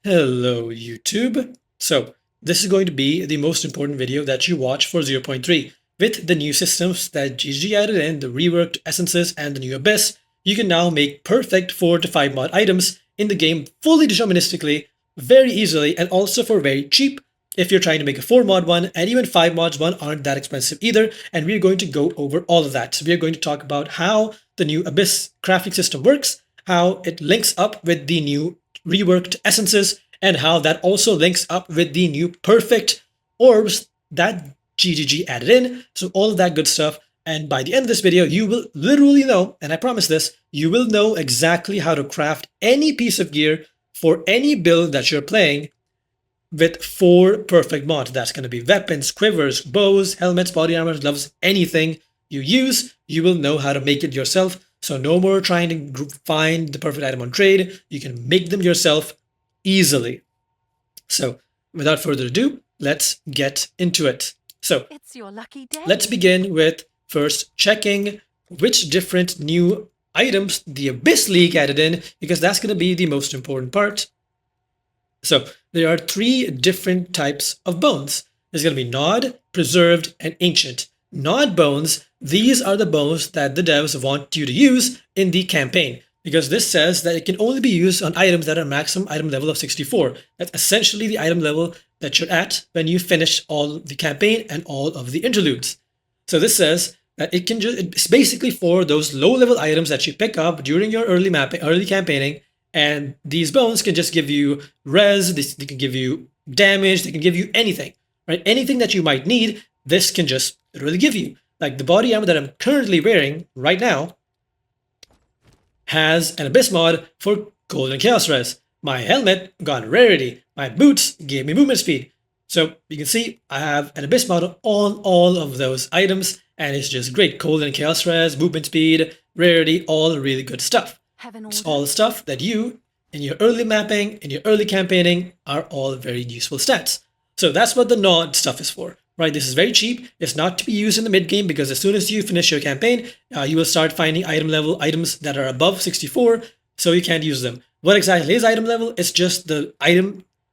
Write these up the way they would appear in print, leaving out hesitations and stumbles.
Hello YouTube. So this is going to be the most important video that you watch for 0.3. With the new systems that GG added in, the reworked essences and the new abyss, you can now make perfect 4 to 5 mod items in the game fully deterministically, very easily, and also for very cheap if you're trying to make a 4 mod one, and even 5 mods one aren't that expensive either, and we're going to go over all of that. So we're going to talk about how the new abyss crafting system works, how it links up with the new reworked essences, and how that also links up with the new perfect orbs that GGG added in. So all of that good stuff. And by the end of this video, you will literally know, and I promise this, you will know exactly how to craft any piece of gear for any build that you're playing with 4 perfect mods. That's going to be weapons, quivers, bows, helmets, body armor, gloves, anything you use, you will know how to make it yourself. So no more trying to find the perfect item on trade. You can make them yourself easily. So without further ado, let's get into it. So it's your lucky day. Let's begin with first checking which different new items the Abyss League added in, because that's going to be the most important part. So there are 3 different types of bones. There's going to be Nod, Preserved, and Ancient. Nod bones, these are the bones that the devs want you to use in the campaign, because this says that it can only be used on items that are maximum item level of 64. That's essentially the item level that you're at when you finish all the campaign and all of the interludes. So this says that it's basically for those low level items that you pick up during your early campaigning, and these bones can just give you res, they can give you damage, they can give you anything, right? Anything that you might need, this can just really give you. Like the body armor that I'm currently wearing right now has an Abyss mod for Gold and Chaos Res. My helmet got rarity. My boots gave me movement speed. So you can see I have an Abyss mod on all of those items, and it's just great. Cold and Chaos Res, movement speed, rarity, all really good stuff. It's all the stuff that you, in your early mapping, in your early campaigning, are all very useful stats. So that's what the Nod stuff is for, right? This is very cheap. It's not to be used in the mid game, because as soon as you finish your campaign, you will start finding item level items that are above 64, so you can't use them. What exactly is item level? It's just the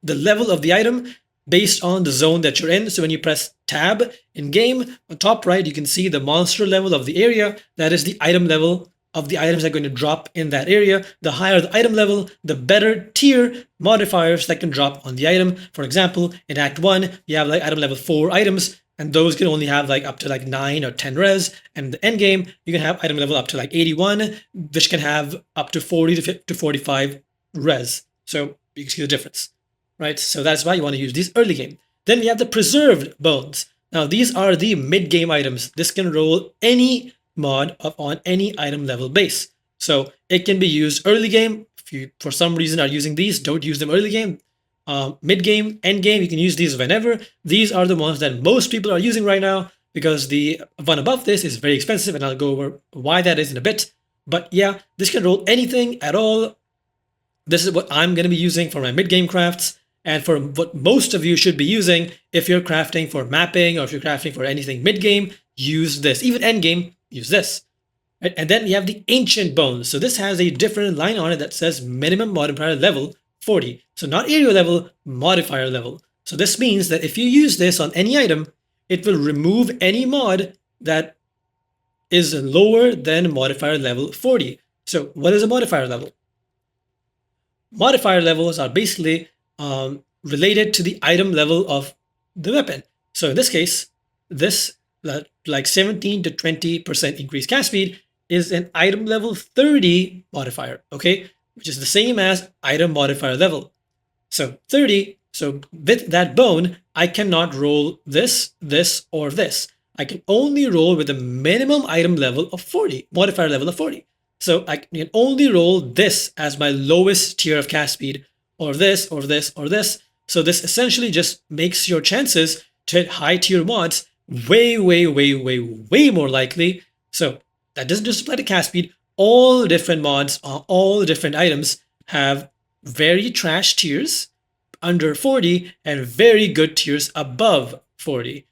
level of the item based on the zone that you're in. So when you press tab in game, on top right, you can see the monster level of the area. That is the item level of the items that are going to drop in that area. The higher the item level, the better tier modifiers that can drop on the item. For example, in Act 1, you have like item level 4 items, and those can only have like up to like 9 or 10 res. And in the end game, you can have item level up to like 81, which can have up to 40 to 45 res. So you can see the difference, right? So that's why you want to use these early game. Then we have the preserved bones. Now these are the mid game items. This can roll any mod on any item level base. So it can be used early game. If you for some reason are using these, don't use them early game. Mid game, end game, you can use these whenever. These are the ones that most people are using right now, because the one above this is very expensive, and I'll go over why that is in a bit. But yeah, this can roll anything at all. This is what I'm going to be using for my mid game crafts, and for what most of you should be using if you're crafting for mapping, or if you're crafting for anything mid game, use this. Even end game, use this. Right? And then we have the Ancient Bones. So this has a different line on it that says minimum modifier level 40. So not area level, modifier level. So this means that if you use this on any item, it will remove any mod that is lower than modifier level 40. So what is a modifier level? Modifier levels are basically related to the item level of the weapon. So in this case, this like 17 to 20% increased cast speed is an item level 30 modifier, okay? Which is the same as item modifier level. So 30, so with that bone, I cannot roll this, this, or this. I can only roll with a minimum item level of 40, modifier level of 40. So I can only roll this as my lowest tier of cast speed, or this, or this, or this. So this essentially just makes your chances to hit high tier mods way more likely. So that doesn't just apply to cast speed. All different mods on all different items have very trash tiers under 40 and very good tiers above 40,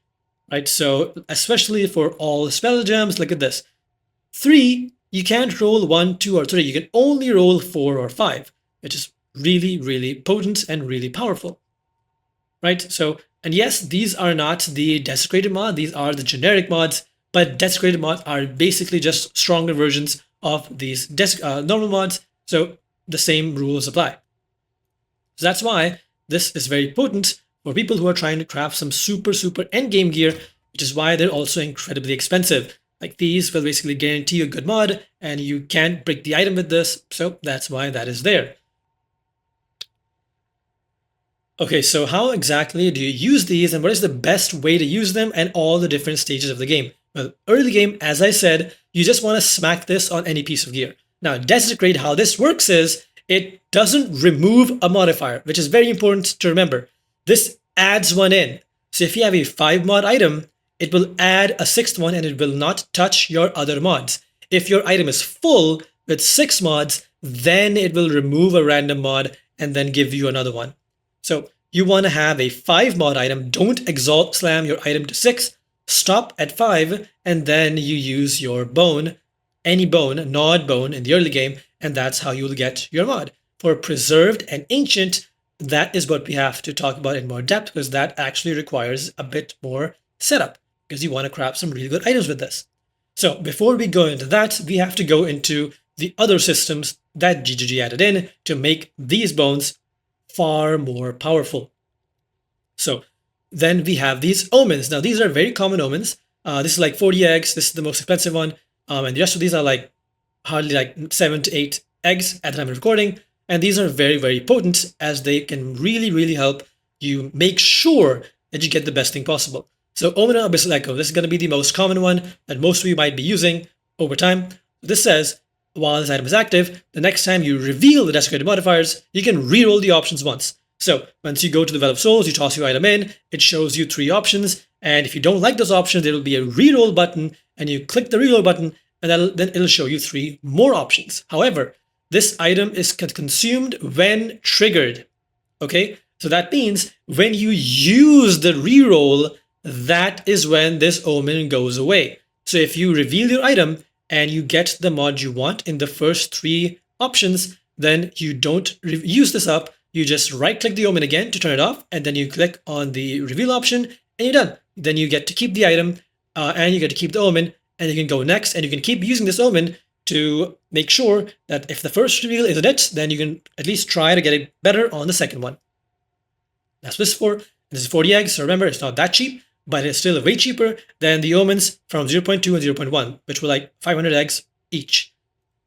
right? So especially for all spell gems, look at this. 3, you can't roll 1, 2, or 3. You can only roll 4 or 5, which is really, really potent and really powerful, right? So, and yes, these are not the desecrated mod, these are the generic mods, but desecrated mods are basically just stronger versions of these normal mods, so the same rules apply. So that's why this is very potent for people who are trying to craft some super, super endgame gear, which is why they're also incredibly expensive. Like these will basically guarantee you a good mod, and you can't break the item with this, so that's why that is there. Okay, so how exactly do you use these, and what is the best way to use them, and all the different stages of the game? Well, early game, as I said, you just want to smack this on any piece of gear. Now, Desecrate, how this works is, it doesn't remove a modifier, which is very important to remember. This adds one in. So if you have a 5 mod item, it will add a 6th one and it will not touch your other mods. If your item is full with 6 mods, then it will remove a random mod and then give you another one. So you want to have a 5 mod item. Don't exalt slam your item to 6. Stop at 5 and then you use your bone, any bone, nod bone in the early game, and that's how you'll get your mod. For preserved and ancient, that is what we have to talk about in more depth, because that actually requires a bit more setup, because you want to craft some really good items with this. So before we go into that, we have to go into the other systems that GGG added in to make these bones far more powerful. So then we have these omens. Now these are very common omens. This is like 40 eggs. This is the most expensive one. And the rest of these are like hardly like 7 to 8 eggs at the time of recording. And these are very, very potent, as they can really, really help you make sure that you get the best thing possible. So Omen of Abyssal Echo, this is going to be the most common one that most of you might be using over time. This says, while this item is active, the next time you reveal the desecrated modifiers, you can reroll the options once. So once you go to the Well of Souls, you toss your item in, it shows you 3 options, and if you don't like those options, there will be a reroll button, and you click the reroll button, and then it'll show you 3 more options. However, this item is consumed when triggered. Okay, so that means when you use the reroll, that is when this omen goes away. So if you reveal your item and you get the mod you want in the first 3 options, then you don't use this up. You just right click the omen again to turn it off, and then you click on the reveal option and you're done. Then you get to keep the item and you get to keep the omen, and you can go next, and you can keep using this omen to make sure that if the first reveal isn't it, then you can at least try to get it better on the second one. That's what this is for. This is 40 eggs, so remember, it's not that cheap, but it's still way cheaper than the omens from 0.2 and 0.1, which were like 500 eggs each.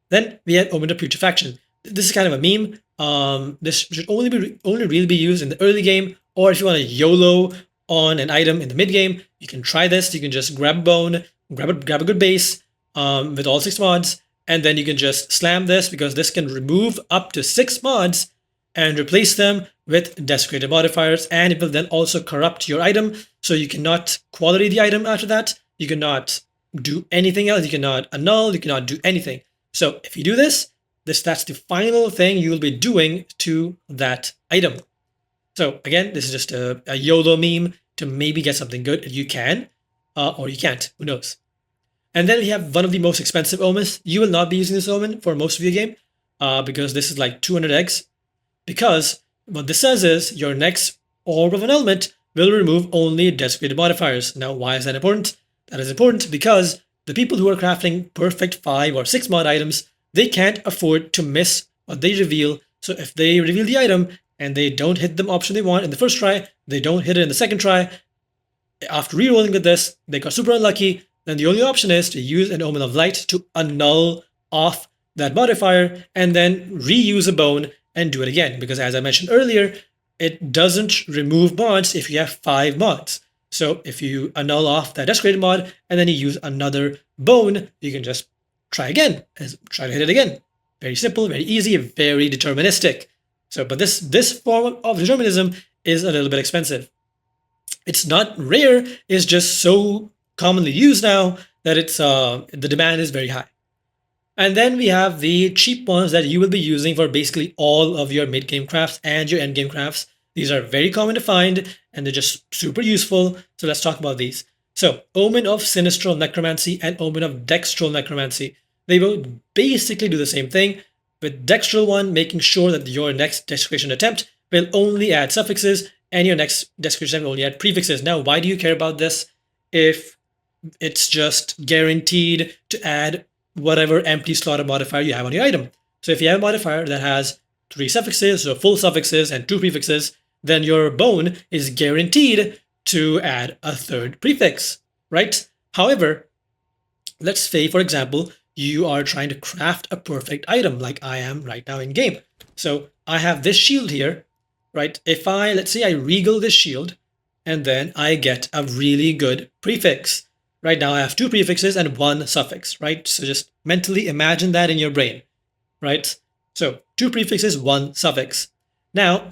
Then we had Omen of Putrefaction. This is kind of a meme. This should only really be used in the early game, or if you want to YOLO on an item in the mid game, you can try this. You can just grab a bone, grab a good base with all 6 mods, and then you can just slam this, because this can remove up to 6 mods and replace them with desecrated modifiers, and it will then also corrupt your item, so you cannot quality the item after that. You cannot do anything else. You cannot annul. You cannot do anything. So if you do this, that's the final thing you will be doing to that item. So again, this is just a YOLO meme to maybe get something good. You can, or you can't. Who knows? And then we have one of the most expensive omens. You will not be using this omen for most of your game, because this is like 200 eggs. Because what this says is your next orb of an element will remove only desecrated modifiers. Now, why is that important? That is important because the people who are crafting perfect 5 or 6 mod items, they can't afford to miss what they reveal. So if they reveal the item and they don't hit the option they want in the first try, they don't hit it in the second try, after rerolling with this, they got super unlucky, then the only option is to use an Omen of Light to annul off that modifier and then reuse a bone and do it again. Because as I mentioned earlier, it doesn't remove mods if you have 5 mods. So if you annul off that desecrated mod and then you use another bone, you can just try again and try to hit it again. Very simple, very easy, very deterministic. So, but this form of determinism is a little bit expensive. It's not rare, it's just so commonly used now that it's the demand is very high. And then we have the cheap ones that you will be using for basically all of your mid-game crafts and your end-game crafts. These are very common to find, and they're just super useful. So let's talk about these. So, Omen of Sinistral Necromancy and Omen of Dextral Necromancy. They both basically do the same thing. with Dextral one making sure that your next desecration attempt will only add suffixes and your next desecration will only add prefixes. Now, why do you care about this if it's just guaranteed to add whatever empty slot or modifier you have on your item? So if you have a modifier that has 3 suffixes or full suffixes and 2 prefixes, then your bone is guaranteed to add a 3rd prefix, right? However, let's say, for example, you are trying to craft a perfect item like I am right now in game. So I have this shield here, right? If let's say I regal this shield and then I get a really good prefix. Right now I have 2 prefixes and 1 suffix, right? So just mentally imagine that in your brain, right? So 2 prefixes, 1 suffix. Now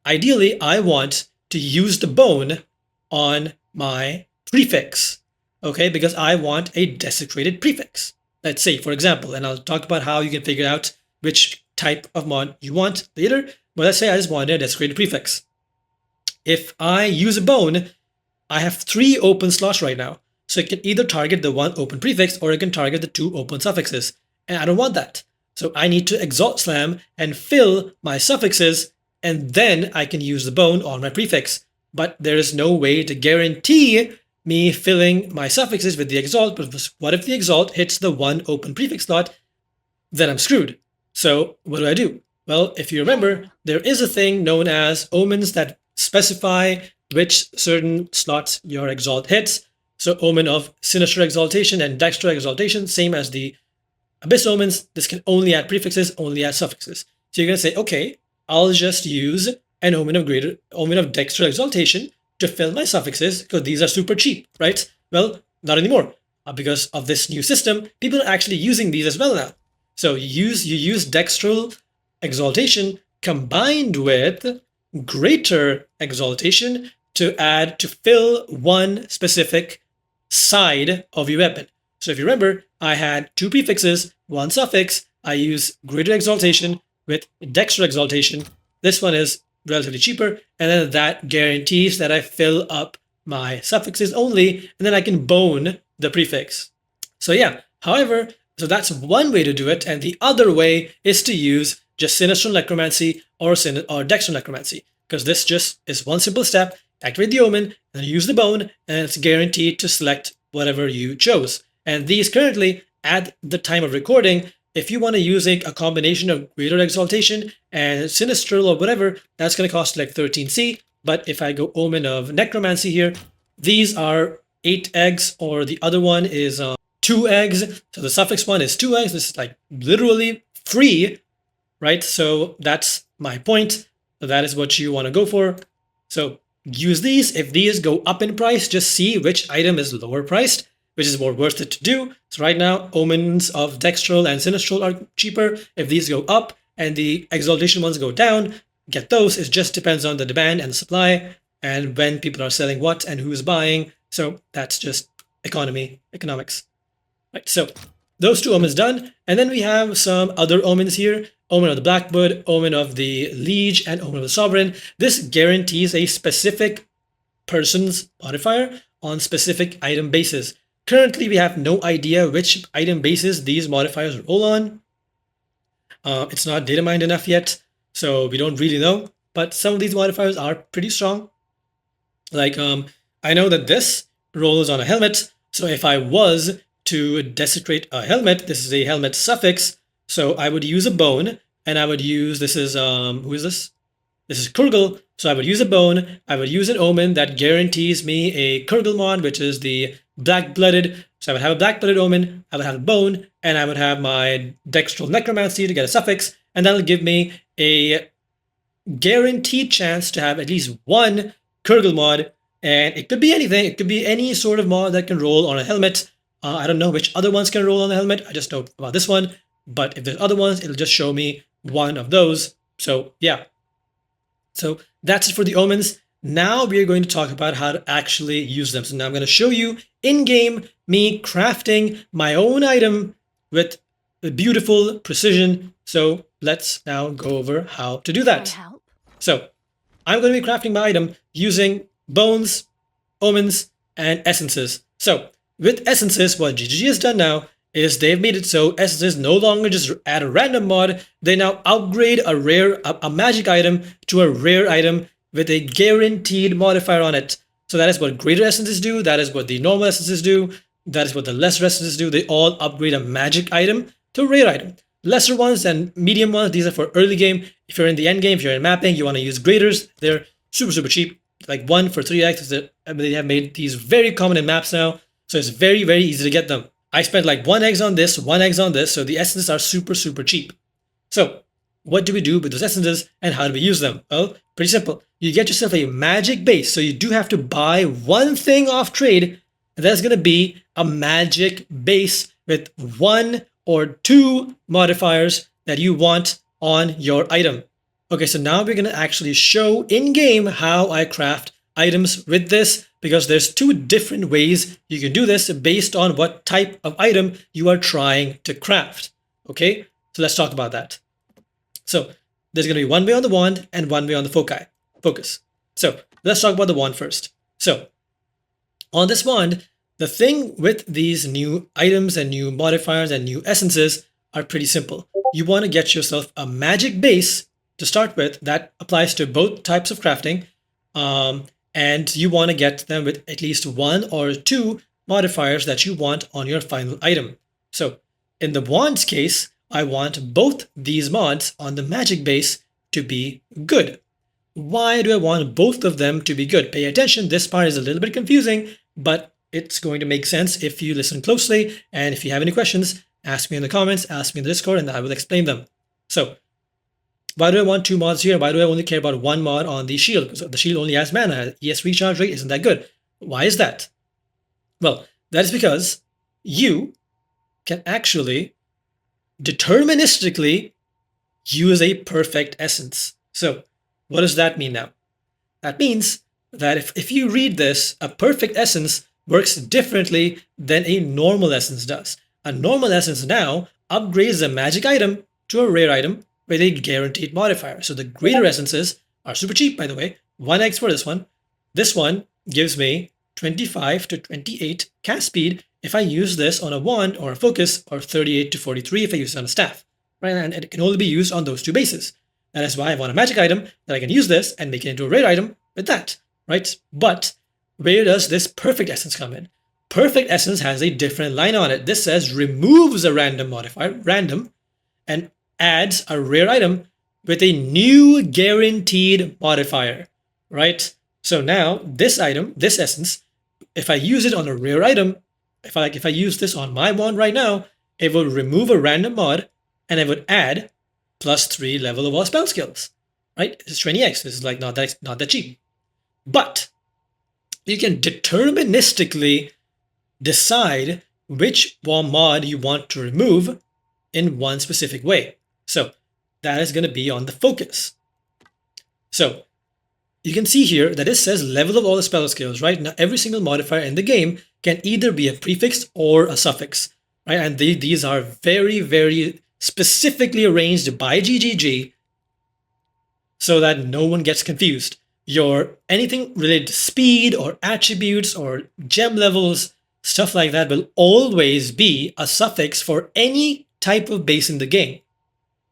ideally I want to use the bone on my prefix, okay? Because I want a desecrated prefix. Let's say, for example, and I'll talk about how you can figure out which type of mod you want later, but let's say I just wanted a desecrated prefix. If I use a bone, I have 3 open slots right now. So it can either target the 1 open prefix or it can target the 2 open suffixes. And I don't want that. So I need to Exalt Slam and fill my suffixes, and then I can use the bone on my prefix. But there is no way to guarantee me filling my suffixes with the Exalt, but what if the Exalt hits the 1 open prefix slot? Then I'm screwed. So what do? Well, if you remember, there is a thing known as Omens that specify which certain slots your Exalt hits. So Omen of Sinister Exaltation and Dexter Exaltation, same as the Abyss Omens, this can only add prefixes, only add suffixes. So you're going to say, okay, I'll just use an Omen of Dexter Exaltation to fill my suffixes because these are super cheap, right? Well, not anymore. Because of this new system, people are actually using these as well now. So you use Dextral Exaltation combined with Greater Exaltation to fill one specific side of your weapon. So if you remember, I had 2 prefixes, 1 suffix. I use Greater Exaltation with Dexter Exaltation. This one is relatively cheaper, and then that guarantees that I fill up my suffixes only, and then I can bone the prefix. So yeah, however, so that's one way to do it, and the other way is to use just Sinister Necromancy or Dexter Necromancy, because this just is one simple step. Activate the Omen, and use the bone, and it's guaranteed to select whatever you chose. And these currently, at the time of recording, if you want to use a combination of Greater Exaltation and Sinistral or whatever, that's going to cost like 13C. But if I go Omen of Necromancy here, these are 8 eggs, or the other one is 2 eggs. So the suffix one is 2 eggs. This is like literally free, right? So that's my point. So that is what you want to go for. So use these. If these go up in price, just see which item is lower priced, which is more worth it to do. So right now, Omens of Dextral and Sinistral are cheaper. If these go up and the Exaltation ones go down, get those. It just depends on the demand and the supply and when people are selling what and who's buying. So that's just economics. Right, so those 2 omens done. And then we have some other omens here. Omen of the Blackbird, Omen of the Liege, and Omen of the Sovereign. This guarantees a specific person's modifier on specific item bases. Currently, we have no idea which item bases these modifiers roll on. It's not data mined enough yet, so we don't really know. But some of these modifiers are pretty strong. Like, I know that this rolls on a helmet. So if I was to desecrate a helmet, this is a helmet suffix. So I would use a bone, and I would use, this is, who is this? This is Kurgle. So I would use a bone. I would use an omen that guarantees me a Kurgle mod, which is the black-blooded. So I would have a black-blooded omen, I would have a bone, and I would have my Dextral Necromancy to get a suffix, and that'll give me a guaranteed chance to have at least 1 Kurgle mod, and it could be anything. It could be any sort of mod that can roll on a helmet. I don't know which other ones can roll on the helmet. I just know about this one. But if there's other ones, it'll just show me 1 of those. So yeah. So that's it for the omens. Now we are going to talk about how to actually use them. So now I'm going to show you in-game me crafting my own item with beautiful precision. So let's now go over how to do that. So I'm going to be crafting my item using bones, omens, and essences. So with essences, what GGG has done now is they've made it so essences no longer just add a random mod, they now upgrade a magic item to a rare item with a guaranteed modifier on it. So that is what greater essences do, that is what the normal essences do, that is what the lesser essences do. They all upgrade a magic item to a rare item. Lesser ones and medium ones, these are for early game. If you're in the end game, if you're in mapping, you want to use graders, they're super cheap. Like 1 for 3x. They have made these very common in maps now, so it's very easy to get them. I spent like 1x on this, 1x on this, so the essences are super cheap. So what do we do with those essences and how do we use them? Well, pretty simple. You get yourself a magic base, so you do have to buy one thing off trade, and that's going to be a magic base with 1 or 2 modifiers that you want on your item. Okay, so now we're going to actually show in-game how I craft items with this, because there's 2 different ways you can do this based on what type of item you are trying to craft. Okay, so let's talk about that. So there's going to be one way on the wand and one way on the focus. So let's talk about the wand first. So on this wand, the thing with these new items and new modifiers and new essences are pretty simple. You want to get yourself a magic base to start with that applies to both types of crafting, and you want to get them with at least 1 or 2 modifiers that you want on your final item. So in the wand's case, I want both these mods on the magic base to be good. Why do I want both of them to be good? Pay attention, this part is a little bit confusing, but it's going to make sense if you listen closely. And if you have any questions, ask me in the comments, ask me in the Discord, and I will explain them. So why do I want 2 mods here? Why do I only care about 1 mod on the shield? Because the shield only has mana. ES recharge rate isn't that good. Why is that? Well, that is because you can actually deterministically use a perfect essence. So what does that mean now? That means that if you read this, a perfect essence works differently than a normal essence does. A normal essence now upgrades a magic item to a rare item with a guaranteed modifier. So the greater essences are super cheap, by the way. 1x for this one. This one gives me 25 to 28 cast speed if I use this on a wand or a focus, or 38 to 43 if I use it on a staff. Right? And it can only be used on those 2 bases. That is why I want a magic item that I can use this and make it into a rare item with that. Right? But where does this perfect essence come in? Perfect essence has a different line on it. This says removes a random modifier, random, and adds a rare item with a new guaranteed modifier, right? So now this item, this essence, if I use it on a rare item, if I use this on my wand right now, it will remove a random mod and it would add +3 level of all spell skills, right? It's 20x. This is like not that cheap. But you can deterministically decide which mod you want to remove in one specific way. So that is going to be on the focus. So you can see here that it says level of all the spell skills, right? Now every single modifier in the game can either be a prefix or a suffix, right? And these are very specifically arranged by GGG so that no one gets confused. Anything related to speed or attributes or gem levels, stuff like that will always be a suffix for any type of base in the game.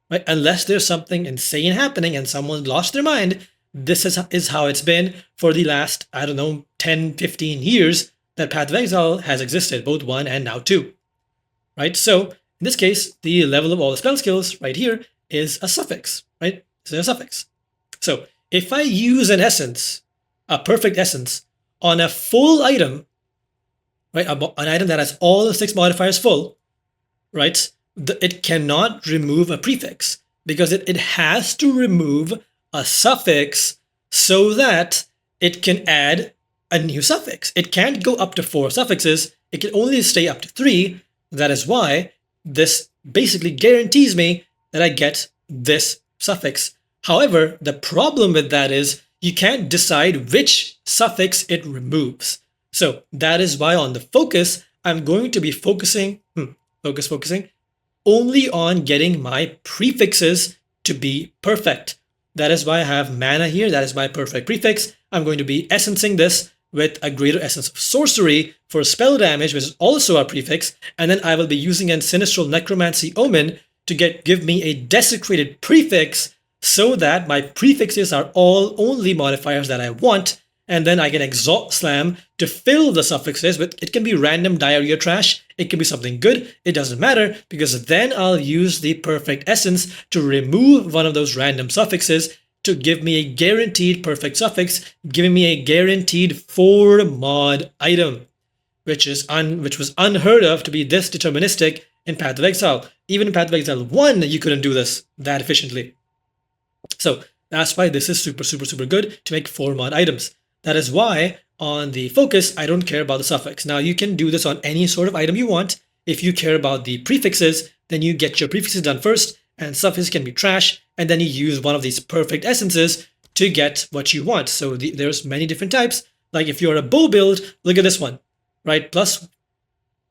Right? Unless there's something insane happening and someone lost their mind, this is how it's been for the last, 10, 15 years that Path of Exile has existed, both 1 and now 2. Right? So in this case, the level of all the spell skills right here is a suffix, right? It's a suffix. So if I use an essence, a perfect essence, on a full item, right? An item that has all the 6 modifiers full, right? It cannot remove a prefix because it has to remove a suffix so that it can add a new suffix. It can't go up to 4 suffixes. It can only stay up to 3. That is why this basically guarantees me that I get this suffix. However, the problem with that is you can't decide which suffix it removes. So that is why on the focus, I'm going to be focusing only on getting my prefixes to be perfect. That is why I have mana here. That is my perfect prefix. I'm going to be essencing this with a greater essence of sorcery for spell damage, which is also a prefix, and then I will be using a Sinistral Necromancy Omen to give me a desecrated prefix so that my prefixes are all only modifiers that I want, and then I can Exalt Slam to fill the suffixes with, it can be random diarrhea trash, it can be something good, it doesn't matter, because then I'll use the Perfect Essence to remove one of those random suffixes to give me a guaranteed perfect suffix, giving me a guaranteed 4 mod item, which was unheard of to be this deterministic in Path of Exile. Even in Path of Exile 1, you couldn't do this that efficiently. So that's why this is super, super, super good to make 4 mod items. That is why on the focus, I don't care about the suffix. Now you can do this on any sort of item you want. If you care about the prefixes, then you get your prefixes done first, and suffixes can be trash, and then you use one of these perfect essences to get what you want. So there's many different types. Like if you're a bow build, look at this one, right? Plus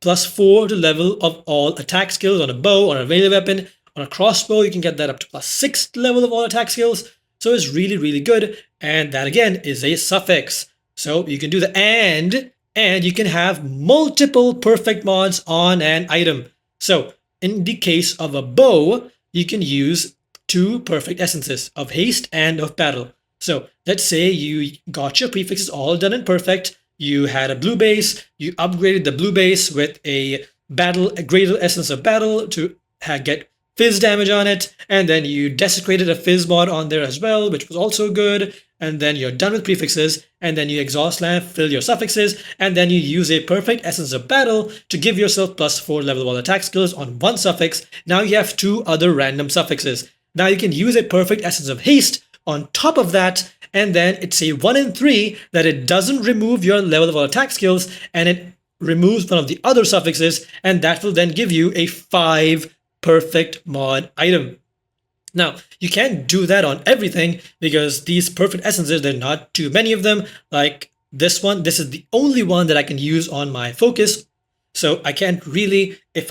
4 to level of all attack skills on a bow or a melee weapon. On a crossbow, you can get that up to plus 6 level of all attack skills. So it's really, really good. And that again is a suffix. So you can do the and you can have multiple perfect mods on an item. So in the case of a bow, you can use 2 perfect essences of haste and of battle. So let's say you got your prefixes all done and perfect. You had a blue base, you upgraded the blue base with a greater essence of battle to get fizz damage on it, and then you desecrated a fizz mod on there as well, which was also good, and then you're done with prefixes, and then you Exhaust Slam, fill your suffixes, and then you use a perfect essence of battle to give yourself plus 4 level of all attack skills on one suffix. Now you have 2 other random suffixes. Now you can use a perfect essence of haste on top of that, and then it's a 1 in 3 that it doesn't remove your level of all attack skills, and it removes one of the other suffixes, and that will then give you a 5 perfect mod item. Now, you can't do that on everything because these perfect essences, there are not too many of them. Like this one, this is the only one that I can use on my focus. So I can't really, if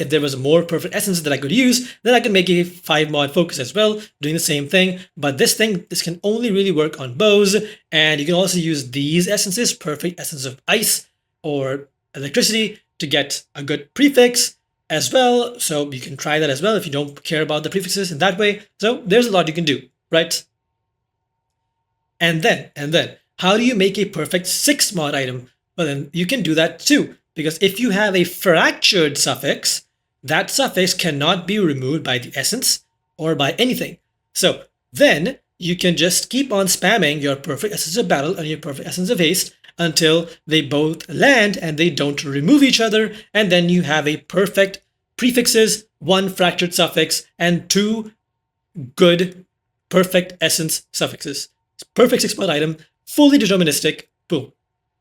there was more perfect essences that I could use, then I can make a 5 mod focus as well, doing the same thing. But this can only really work on bows. And you can also use these essences, perfect essence of ice or electricity, to get a good prefix as well. So you can try that as well if you don't care about the prefixes in that way. So there's a lot you can do, right? And then, how do you make a perfect 6 mod item? Well, then you can do that too. Because if you have a fractured suffix, that suffix cannot be removed by the essence or by anything. So then you can just keep on spamming your perfect essence of battle and your perfect essence of haste until they both land and they don't remove each other. And then you have a perfect prefixes, 1 fractured suffix, and 2 good perfect essence suffixes. Perfect 6 mod item, fully deterministic, boom,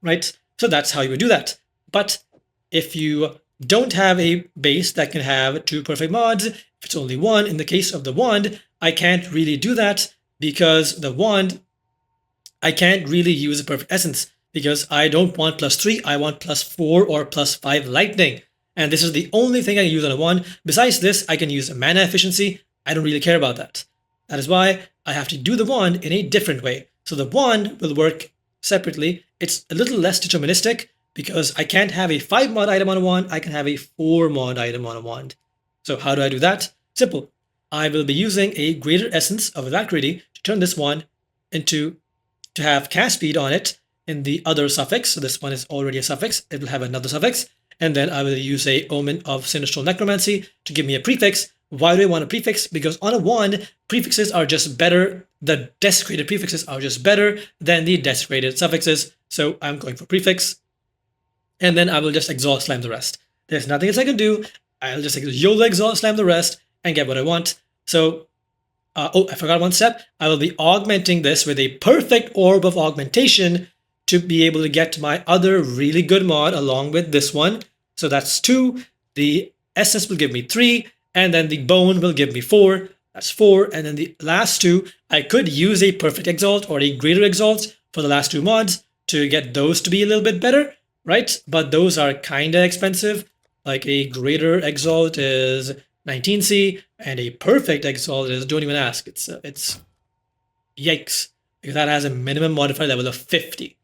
right? So that's how you would do that. But if you don't have a base that can have 2 perfect mods, if it's only 1, in the case of the wand, I can't really do that because the wand, I can't really use a perfect essence because I don't want plus 3, I want plus 4 or plus 5 lightning. And this is the only thing I can use on a wand. Besides this, I can use a mana efficiency. I don't really care about that. That is why I have to do the wand in a different way. So the wand will work separately. It's a little less deterministic, because I can't have a 5 mod item on a wand, I can have a 4 mod item on a wand. So how do I do that? Simple. I will be using a greater essence of Alacrity to turn this wand to have cast speed on it in the other suffix. So this one is already a suffix, it will have another suffix. And then I will use a Omen of Sinistral Necromancy to give me a prefix. Why do I want a prefix? Because on a wand, prefixes are just better, the desecrated prefixes are just better than the desecrated suffixes. So I'm going for prefix. And then I will just Exhaust Slam the rest. There's nothing else I can do. I'll just YOLO Exhaust Slam the rest and get what I want. So, I forgot one step. I will be augmenting this with a perfect Orb of Augmentation to be able to get my other really good mod along with this one. So that's 2. The Essence will give me 3. And then the Bone will give me 4. That's 4. And then the last 2, I could use a Perfect Exalt or a Greater Exalt for the last 2 mods to get those to be a little bit better. Right? But those are kind of expensive. Like a Greater Exalt is 19C and a Perfect Exalt is, don't even ask. It's yikes. Because that has a minimum modifier level of 50.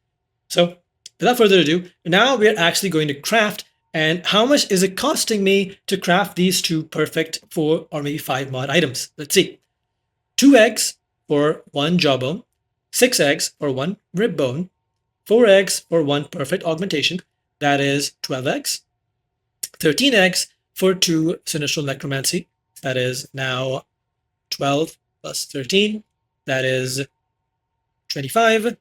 So without further ado, now we're actually going to craft. And how much is it costing me to craft these 2 perfect 4 or maybe 5 mod items? Let's see. 2 eggs for 1 jawbone, 6 eggs for 1 rib bone, 4 eggs for 1 perfect augmentation, that is 12 eggs, 13 eggs for 2 sinistral necromancy, that is now 12 plus 13, that is 25,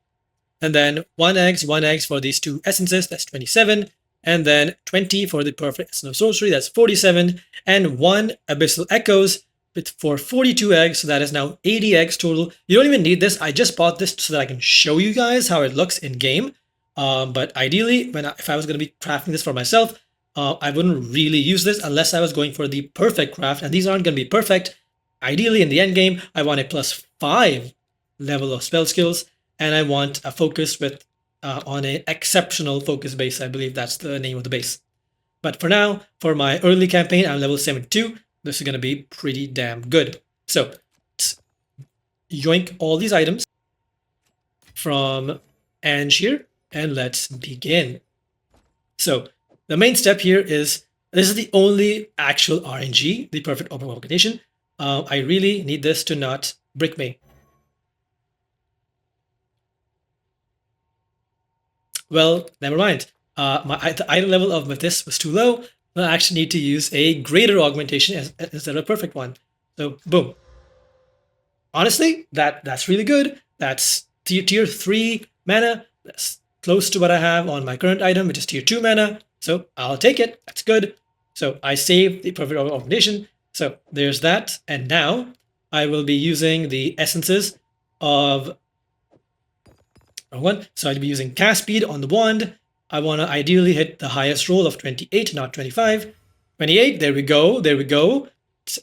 and then 1 eggs for these 2 essences, that's 27, and then 20 for the perfect essence of sorcery, that's 47, and 1 abyssal echoes for 42 eggs, so that is now 80 eggs total. You don't even need this. I just bought this so that I can show you guys how it looks in game. But ideally, if I was going to be crafting this for myself, I wouldn't really use this unless I was going for the perfect craft, and these aren't going to be perfect. Ideally, in the end game, I want a +5 level of spell skills, and I want a focus with on an exceptional focus base. I believe that's the name of the base. But for now, for my early campaign, I'm level 72. This is going to be pretty damn good. So let's yoink all these items from Ange here, and let's begin. So the main step here is, this is the only actual RNG, the perfect open augmentation. I really need this to not brick me. Well, never mind. The item level of this was too low. I actually need to use a greater augmentation instead of a perfect one. So boom. Honestly, that's really good. That's tier 3 mana. That's close to what I have on my current item, which is tier 2 mana. So I'll take it. That's good. So I saved the perfect augmentation. So there's that. And now I will be using the essences of one. So I'll be using cast speed on the wand. I want to ideally hit the highest roll of 28, not 25. 28, there we go, there we go.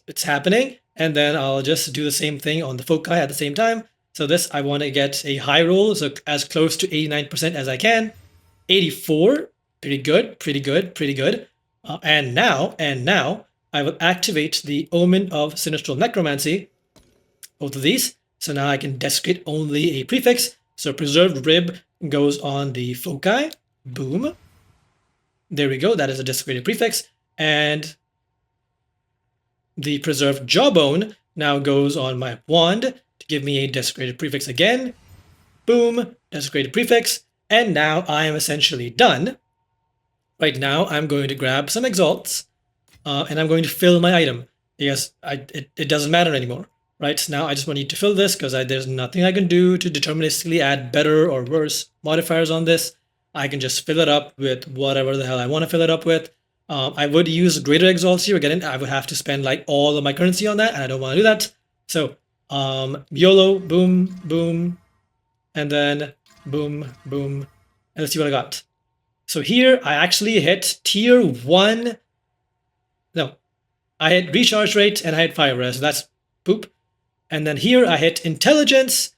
It's happening. And then I'll just do the same thing on the foci at the same time. So this, I want to get a high roll, so as close to 89% as I can. 84, pretty good, pretty good, pretty good. And now, I will activate the Omen of Sinistral Necromancy, both of these. So now I can desecrate only a prefix. So Preserved Rib goes on the foci. Boom. There we go. That is a desecrated prefix. And the Preserved Jawbone now goes on my wand to give me a desecrated prefix again. Boom. Desecrated prefix. And now I am essentially done. Right now, I'm going to grab some exalts and I'm going to fill my item because it doesn't matter anymore. Right now, I just want you to fill this because there's nothing I can do to deterministically add better or worse modifiers on this. I can just fill it up with whatever the hell I want to fill it up with. I would use greater exalts here. Again, I would have to spend like all of my currency on that, and I don't want to do that. So YOLO, boom, boom, and then boom, boom, and let's see what I got. So here I actually hit tier 1. No, I hit recharge rate and I hit fire res. So that's poop. And then here I hit intelligence.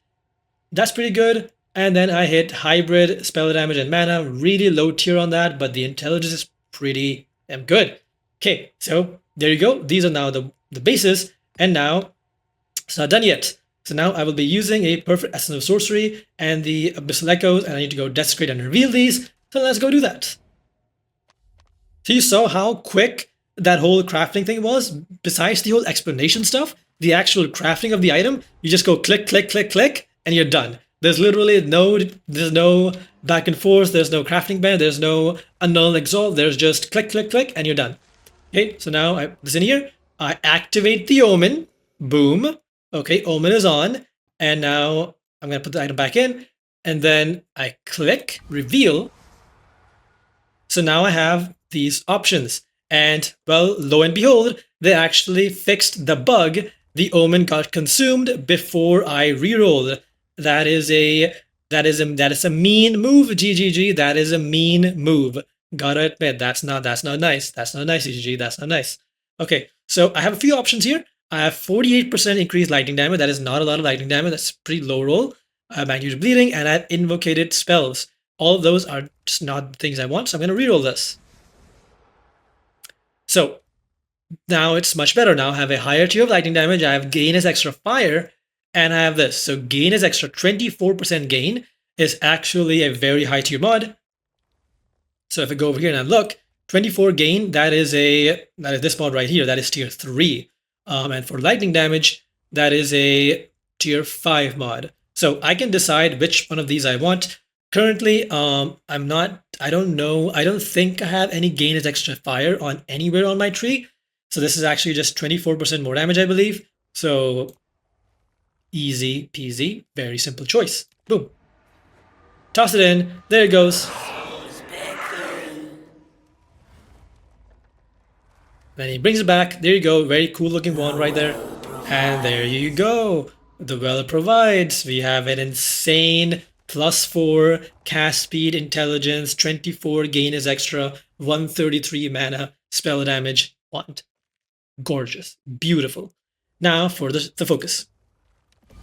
That's pretty good. And then I hit hybrid, spell damage, and mana. Really low tier on that, but the intelligence is pretty damn good. Okay, so there you go. These are now the bases. And now it's not done yet. So now I will be using a perfect essence of sorcery and the abyssal echoes, and I need to go desecrate and reveal these. So let's go do that. So you saw how quick that whole crafting thing was. Besides the whole explanation stuff, the actual crafting of the item, you just go click, click, click, click, and you're done. There's literally there's no back and forth, there's no crafting band, there's no annul exalt, there's just click, click, click, and you're done. Okay, so now this in here, I activate the Omen, boom. Okay, Omen is on, and now I'm gonna put the item back in, and then I click reveal. So now I have these options, and well, lo and behold, they actually fixed the bug. The Omen got consumed before I rerolled. That is a mean move, GGG. That is a mean move. Gotta admit, that's not nice. That's not nice, GGG. That's not nice. Okay, so I have a few options here. I have 48% increased lightning damage. That is not a lot of lightning damage. That's pretty low roll. I have magnitude bleeding, and I have invocated spells. All of those are just not the things I want, so I'm going to reroll this. So now it's much better. Now I have a higher tier of lightning damage. I have gain as extra fire, and I have this. So gain is extra. 24% gain is actually a very high tier mod. So if I go over here and I look, 24 gain, that is this mod right here, that is tier 3. And for lightning damage, that is a tier 5 mod. So I can decide which one of these I want. Currently, I don't know, I don't think I have any gain as extra fire on anywhere on my tree. So this is actually just 24% more damage, I believe. So easy peasy, very simple choice. Boom. Toss it in, there it goes. Then he brings it back. There you go. Very cool looking one right there. And there you go. The Well provides. We have an insane +4 cast speed, intelligence, 24 gain is extra, 133 mana, spell damage, wand. Gorgeous. Beautiful. Now for the focus.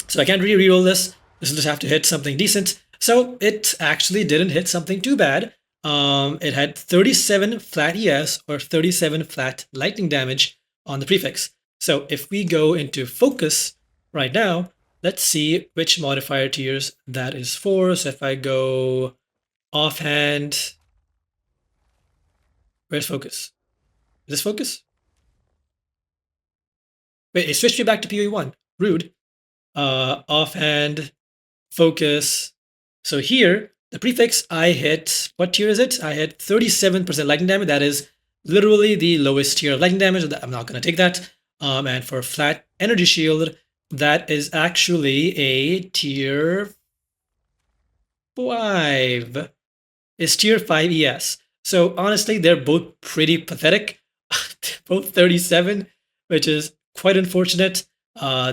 So I can't really reroll this. This will just have to hit something decent. So it actually didn't hit something too bad. It had 37 flat ES or 37 flat lightning damage on the prefix. So if we go into focus right now, let's see which modifier tiers that is for. So if I go offhand, where's focus? Is this focus? Wait, it switched me back to PoE1. Rude. Offhand, focus. So here, the prefix, I hit, what tier is it? I hit 37% lightning damage. That is literally the lowest tier of lightning damage. I'm not going to take that. And for flat energy shield, that is actually a tier 5. It's tier 5 ES. So honestly, they're both pretty pathetic. Both 37, which is quite unfortunate.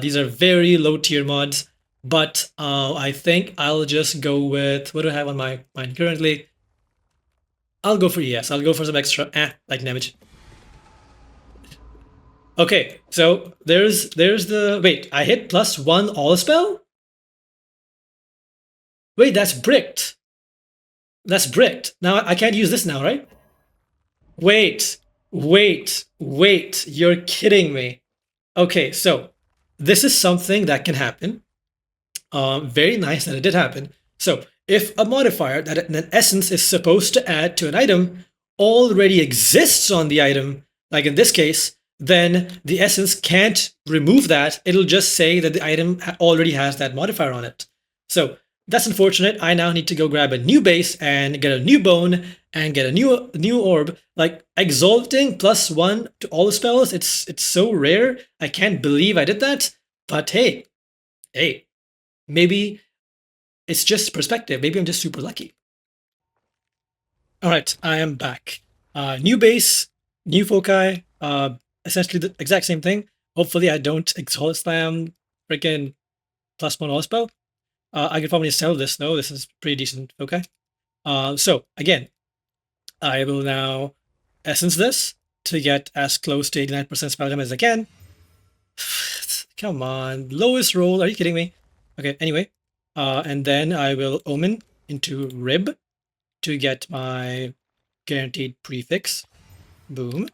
These are very low tier mods. But I think I'll just go with, what do I have on my mind currently? I'll go for ES. I'll go for some extra lightning damage. Okay, so there's the, wait, I hit +1 all spell? Wait, that's bricked. That's bricked. Now I can't use this now, right? Wait, you're kidding me. Okay, so this is something that can happen. Very nice that it did happen. So if a modifier that an essence is supposed to add to an item already exists on the item, like in this case, then the essence can't remove that. It'll just say that the item already has that modifier on it. So that's unfortunate. I now need to go grab a new base and get a new bone and get a new orb. Like exalting +1 to all the spells, it's so rare. I can't believe I did that. But hey, maybe it's just perspective. Maybe I'm just super lucky. All right, I am back. New base, new foci, essentially the exact same thing. Hopefully I don't exalt slam freaking +1 all spell. I could probably sell this though. This is pretty decent foci. So again, I will now essence this to get as close to 89% spell damage as I can. Come on, lowest roll. Are you kidding me? Okay, anyway. And then I will Omen into Rib to get my guaranteed prefix. Boom.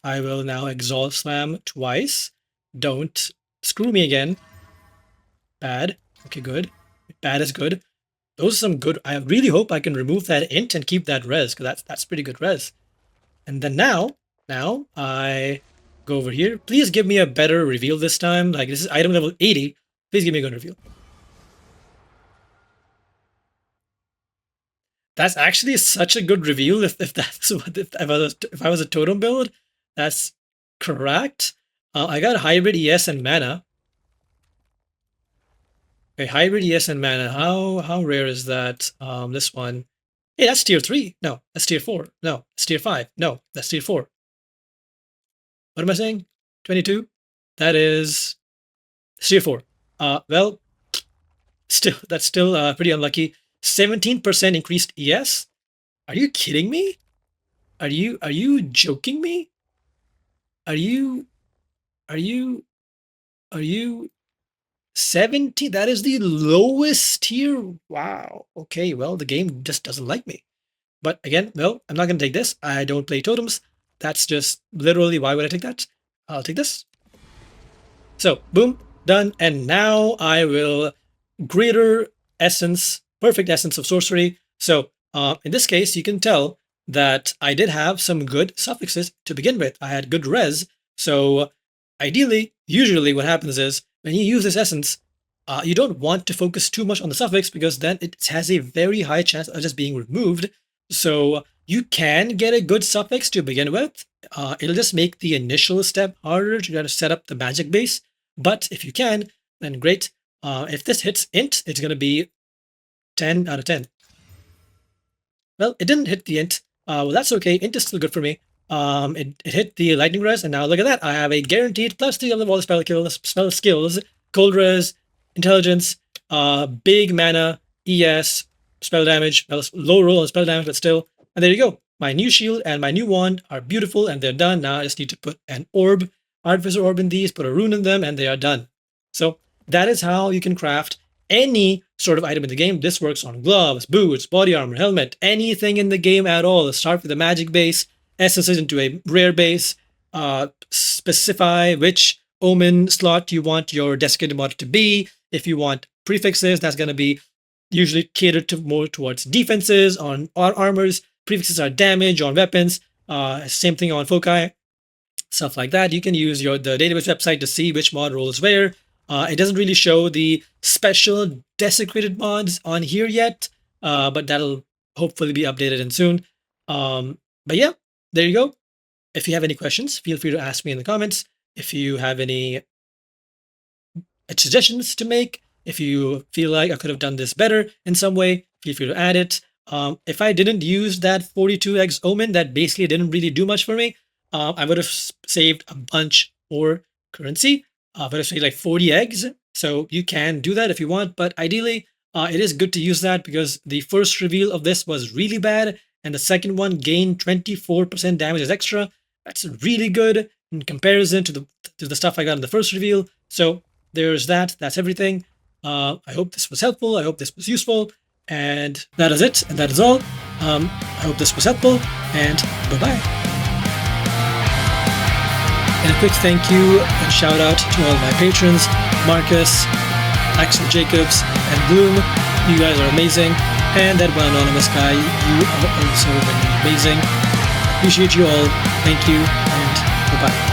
I will now Exalt Slam twice. Don't screw me again. Bad. Okay, good. Bad is good. Those are some good. I really hope I can remove that int and keep that res, because that's pretty good res. And then now I go over here. Please give me a better reveal this time. Like this is item level 80. Please give me a good reveal. That's actually such a good reveal. If that's what if I was a totem build, that's correct. I got hybrid ES and mana. Okay, hybrid ES and mana. How rare is that? This one. Hey, that's tier 3. No, that's tier 4. No, that's tier 5. No, that's tier 4. What am I saying? 22? That is tier 4. Well, that's still pretty unlucky. 17% increased ES? Are you kidding me? Are you joking me? Are you 70? That is the lowest tier. Wow. Okay, well, the game just doesn't like me. But again, no, I'm not going to take this. I don't play totems. That's just literally, why would I take that? I'll take this. So, boom, done. And now I will greater essence, perfect essence of sorcery. So, in this case, you can tell that I did have some good suffixes to begin with. I had good res. So ideally, usually what happens is when you use this essence, you don't want to focus too much on the suffix because then it has a very high chance of just being removed. So you can get a good suffix to begin with. It'll just make the initial step harder to try to set up the magic base. But if you can, then great. If this hits int, it's going to be 10 out of 10. Well, it didn't hit the int. Well, that's okay. Int is still good for me. It hit the lightning res, and now look at that. I have a guaranteed +3 of all the spell skills, cold res, intelligence, big mana, ES, spell damage, low roll on spell damage, but still. And there you go. My new shield and my new wand are beautiful, and they're done. Now I just need to put an orb, artificer orb in these, put a rune in them, and they are done. So that is how you can craft any sort of item in the game. This works on gloves, boots, body armor, helmet, anything in the game at all. Start with a magic base, essences into a rare base, specify which omen slot you want your desecrated mod to be. If you want prefixes, that's going to be usually catered to more towards defenses on armors. Prefixes are damage on weapons. Same thing on foci, stuff like that. You can use the database website to see which mod rolls where. It doesn't really show the special desecrated mods on here yet, but that'll hopefully be updated in soon. But yeah, there you go. If you have any questions, feel free to ask me in the comments. If you have any suggestions to make, if you feel like I could have done this better in some way, feel free to add it. If I didn't use that 42x Omen, that basically didn't really do much for me, I would have saved a bunch more currency. I would have saved like 40 eggs. So you can do that if you want, but ideally, it is good to use that because the first reveal of this was really bad, and the second one gained 24% damage as extra. That's really good in comparison to the stuff I got in the first reveal. So there's that. That's everything. I hope this was helpful. I hope this was useful. And that is it. And that is all. I hope this was helpful. And bye-bye. And a quick thank you and shout out to all my patrons, Marcus, Axel Jacobs, and Gloom. You guys are amazing. And that one anonymous guy, you are also amazing. Appreciate you all. Thank you, and bye-bye.